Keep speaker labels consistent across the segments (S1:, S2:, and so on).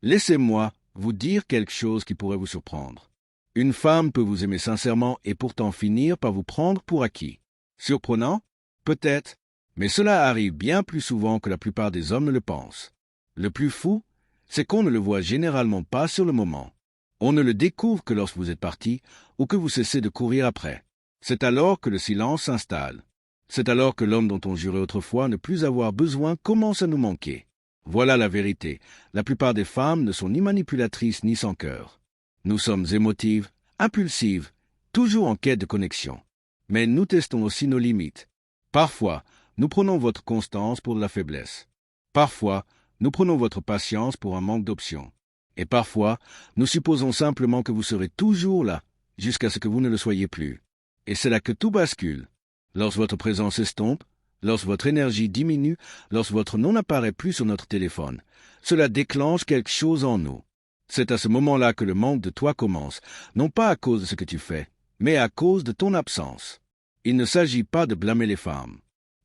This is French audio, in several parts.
S1: Laissez-moi vous dire quelque chose qui pourrait vous surprendre. Une femme peut vous aimer sincèrement et pourtant finir par vous prendre pour acquis. Surprenant? Peut-être, mais cela arrive bien plus souvent que la plupart des hommes ne le pensent. Le plus fou, c'est qu'on ne le voit généralement pas sur le moment. On ne le découvre que lorsque vous êtes parti ou que vous cessez de courir après. C'est alors que le silence s'installe. C'est alors que l'homme dont on jurait autrefois ne plus avoir besoin commence à nous manquer. Voilà la vérité. La plupart des femmes ne sont ni manipulatrices ni sans cœur. Nous sommes émotives, impulsives, toujours en quête de connexion. Mais nous testons aussi nos limites. Parfois, nous prenons votre constance pour de la faiblesse. Parfois, nous prenons votre patience pour un manque d'options. Et parfois, nous supposons simplement que vous serez toujours là, jusqu'à ce que vous ne le soyez plus. Et c'est là que tout bascule. Lorsque votre présence s'estompe, lorsque votre énergie diminue, lorsque votre nom n'apparaît plus sur notre téléphone, cela déclenche quelque chose en nous. C'est à ce moment-là que le manque de toi commence, non pas à cause de ce que tu fais, mais à cause de ton absence. Il ne s'agit pas de blâmer les femmes.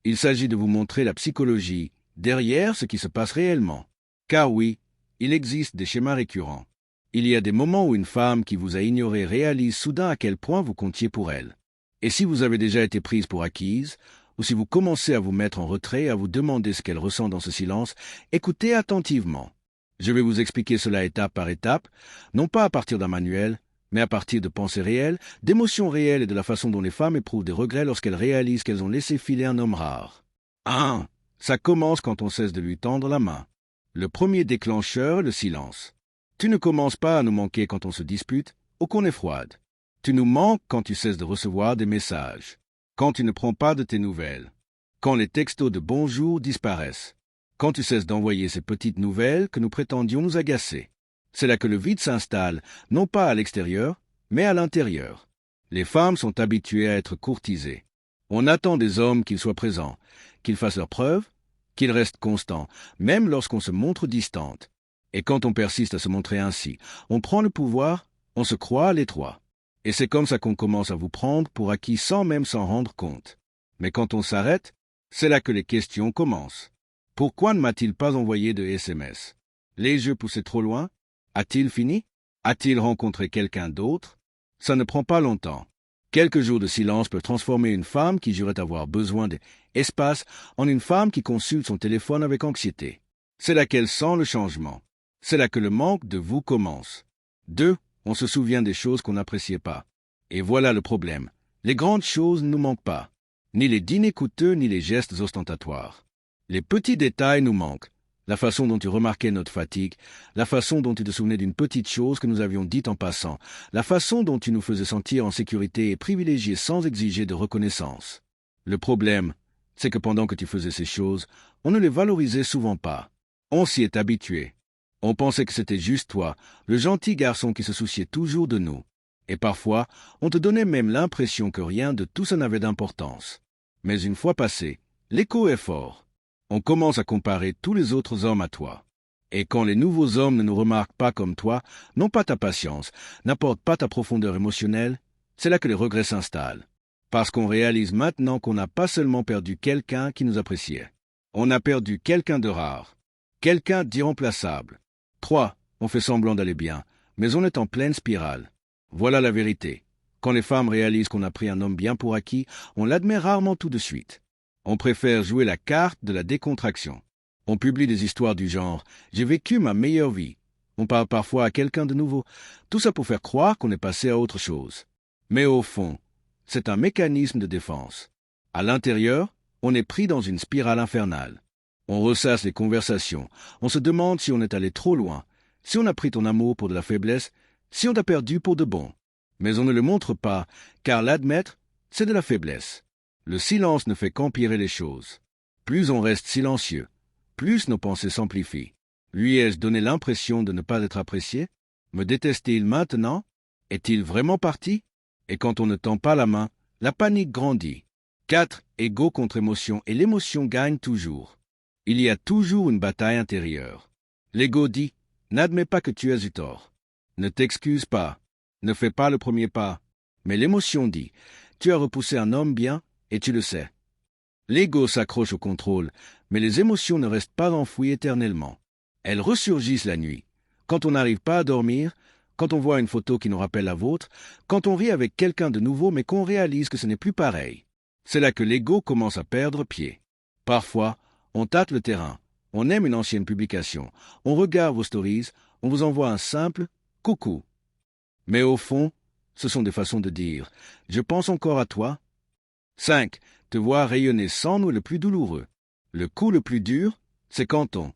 S1: Il s'agit de vous montrer la psychologie derrière ce qui se passe réellement. Car oui, il existe des schémas récurrents. Il y a des moments où une femme qui vous a ignoré réalise soudain à quel point vous comptiez pour elle. Et si vous avez déjà été prise pour acquise, ou si vous commencez à vous mettre en retrait, à vous demander ce qu'elle ressent dans ce silence, écoutez attentivement. Je vais vous expliquer cela étape par étape, non pas à partir d'un manuel, mais à partir de pensées réelles, d'émotions réelles et de la façon dont les femmes éprouvent des regrets lorsqu'elles réalisent qu'elles ont laissé filer un homme rare. 1. Ça commence quand on cesse de lui tendre la main. Le premier déclencheur, le silence. Tu ne commences pas à nous manquer quand on se dispute ou qu'on est froide. Tu nous manques quand tu cesses de recevoir des messages, quand tu ne prends pas de tes nouvelles, quand les textos de bonjour disparaissent, quand tu cesses d'envoyer ces petites nouvelles que nous prétendions nous agacer. C'est là que le vide s'installe, non pas à l'extérieur, mais à l'intérieur. Les femmes sont habituées à être courtisées. On attend des hommes qu'ils soient présents, qu'ils fassent leurs preuves, qu'ils restent constants, même lorsqu'on se montre distante. Et quand on persiste à se montrer ainsi, on prend le pouvoir, on se croit à l'étroit. Et c'est comme ça qu'on commence à vous prendre pour acquis sans même s'en rendre compte. Mais quand on s'arrête, c'est là que les questions commencent. Pourquoi ne m'a-t-il pas envoyé de SMS? Les jeux poussaient trop loin? A-t-il fini? A-t-il rencontré quelqu'un d'autre? Ça ne prend pas longtemps. Quelques jours de silence peuvent transformer une femme qui jurait avoir besoin d'espace en une femme qui consulte son téléphone avec anxiété. C'est là qu'elle sent le changement. C'est là que le manque de vous commence. 2. On se souvient des choses qu'on n'appréciait pas. Et voilà le problème. Les grandes choses ne nous manquent pas. Ni les dîners coûteux, ni les gestes ostentatoires. Les petits détails nous manquent. La façon dont tu remarquais notre fatigue, la façon dont tu te souvenais d'une petite chose que nous avions dite en passant, la façon dont tu nous faisais sentir en sécurité et privilégiés sans exiger de reconnaissance. Le problème, c'est que pendant que tu faisais ces choses, on ne les valorisait souvent pas. On s'y est habitué. On pensait que c'était juste toi, le gentil garçon qui se souciait toujours de nous. Et parfois, on te donnait même l'impression que rien de tout ça n'avait d'importance. Mais une fois passé, l'écho est fort. On commence à comparer tous les autres hommes à toi. Et quand les nouveaux hommes ne nous remarquent pas comme toi, n'ont pas ta patience, n'apportent pas ta profondeur émotionnelle, c'est là que les regrets s'installent. Parce qu'on réalise maintenant qu'on n'a pas seulement perdu quelqu'un qui nous appréciait. On a perdu quelqu'un de rare, quelqu'un d'irremplaçable. 3. On fait semblant d'aller bien, mais on est en pleine spirale. Voilà la vérité. Quand les femmes réalisent qu'on a pris un homme bien pour acquis, on l'admet rarement tout de suite. On préfère jouer la carte de la décontraction. On publie des histoires du genre « J'ai vécu ma meilleure vie ». On parle parfois à quelqu'un de nouveau. Tout ça pour faire croire qu'on est passé à autre chose. Mais au fond, c'est un mécanisme de défense. À l'intérieur, on est pris dans une spirale infernale. On ressasse les conversations. On se demande si on est allé trop loin, si on a pris ton amour pour de la faiblesse, si on t'a perdu pour de bon. Mais on ne le montre pas, car l'admettre, c'est de la faiblesse. Le silence ne fait qu'empirer les choses. Plus on reste silencieux, plus nos pensées s'amplifient. Lui ai-je donné l'impression de ne pas être apprécié? Me déteste-t-il maintenant? Est-il vraiment parti? Et quand on ne tend pas la main, la panique grandit. 4. Égo contre émotion, et l'émotion gagne toujours. Il y a toujours une bataille intérieure. L'ego dit « N'admets pas que tu aies eu tort. Ne t'excuse pas. Ne fais pas le premier pas. » Mais l'émotion dit « Tu as repoussé un homme bien, et tu le sais. » L'ego s'accroche au contrôle, mais les émotions ne restent pas enfouies éternellement. Elles ressurgissent la nuit, Quand on n'arrive pas à dormir, quand on voit une photo qui nous rappelle la vôtre, quand on rit avec quelqu'un de nouveau mais qu'on réalise que ce n'est plus pareil. C'est là que l'ego commence à perdre pied. Parfois, on tâte le terrain, on aime une ancienne publication, on regarde vos stories, on vous envoie un simple « coucou ». Mais au fond, ce sont des façons de dire « je pense encore à toi ». 5. Te voir rayonner sans nous est le plus douloureux. Le coup le plus dur, c'est quand on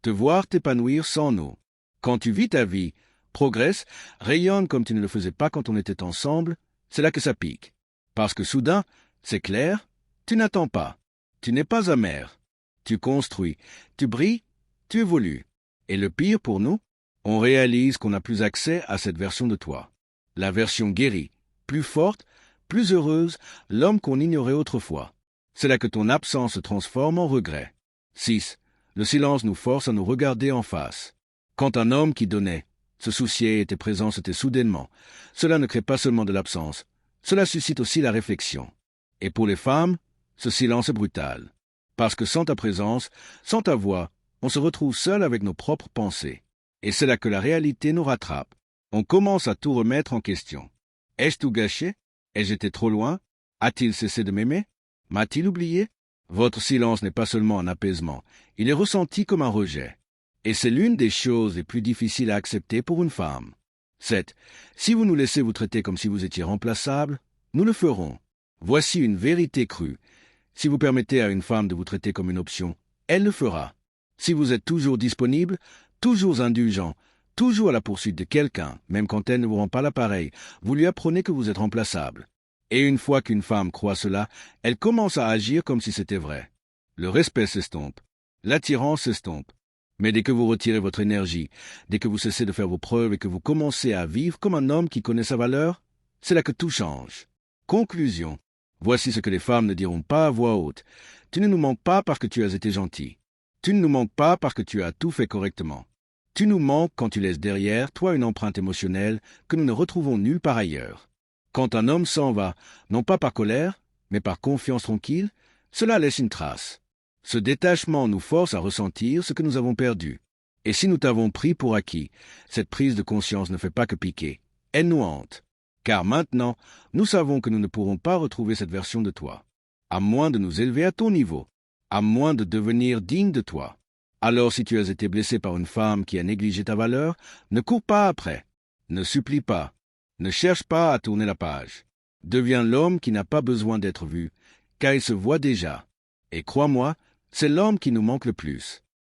S1: te voir t'épanouir sans nous. Quand tu vis ta vie, progresse, rayonne comme tu ne le faisais pas quand on était ensemble, c'est là que ça pique. Parce que soudain, c'est clair, tu n'attends pas. Tu n'es pas amer. Tu construis, tu brilles, tu évolues. Et le pire pour nous, on réalise qu'on n'a plus accès à cette version de toi. La version guérie, plus forte, plus heureuse, l'homme qu'on ignorait autrefois. C'est là que ton absence se transforme en regret. 6. Le silence nous force à nous regarder en face. Quand un homme qui donnait, se souciait et était présent, c'était soudainement. Cela ne crée pas seulement de l'absence, cela suscite aussi la réflexion. Et pour les femmes, ce silence est brutal. Parce que sans ta présence, sans ta voix, on se retrouve seul avec nos propres pensées. Et c'est là que la réalité nous rattrape. On commence à tout remettre en question. Ai-je tout gâché? Ai-je été trop loin? A-t-il cessé de m'aimer? M'a-t-il oublié? Votre silence n'est pas seulement un apaisement, il est ressenti comme un rejet. Et c'est l'une des choses les plus difficiles à accepter pour une femme. 7. Si vous nous laissez vous traiter comme si vous étiez remplaçable, nous le ferons. Voici une vérité crue. Si vous permettez à une femme de vous traiter comme une option, elle le fera. Si vous êtes toujours disponible, toujours indulgent, toujours à la poursuite de quelqu'un, même quand elle ne vous rend pas l'appareil, vous lui apprenez que vous êtes remplaçable. Et une fois qu'une femme croit cela, elle commence à agir comme si c'était vrai. Le respect s'estompe. L'attirance s'estompe. Mais dès que vous retirez votre énergie, dès que vous cessez de faire vos preuves et que vous commencez à vivre comme un homme qui connaît sa valeur, c'est là que tout change. Conclusion. Voici ce que les femmes ne diront pas à voix haute. Tu ne nous manques pas parce que tu as été gentil. Tu ne nous manques pas parce que tu as tout fait correctement. Tu nous manques quand tu laisses derrière toi une empreinte émotionnelle que nous ne retrouvons nulle part ailleurs. Quand un homme s'en va, non pas par colère, mais par confiance tranquille, cela laisse une trace. Ce détachement nous force à ressentir ce que nous avons perdu. Et si nous t'avons pris pour acquis, cette prise de conscience ne fait pas que piquer. Elle nous hante. Car maintenant, nous savons que nous ne pourrons pas retrouver cette version de toi, à moins de nous élever à ton niveau, à moins de devenir digne de toi. Alors si tu as été blessé par une femme qui a négligé ta valeur, ne cours pas après, ne supplie pas, ne cherche pas à tourner la page. Deviens l'homme qui n'a pas besoin d'être vu, car il se voit déjà. Et crois-moi, c'est l'homme qui nous manque le plus.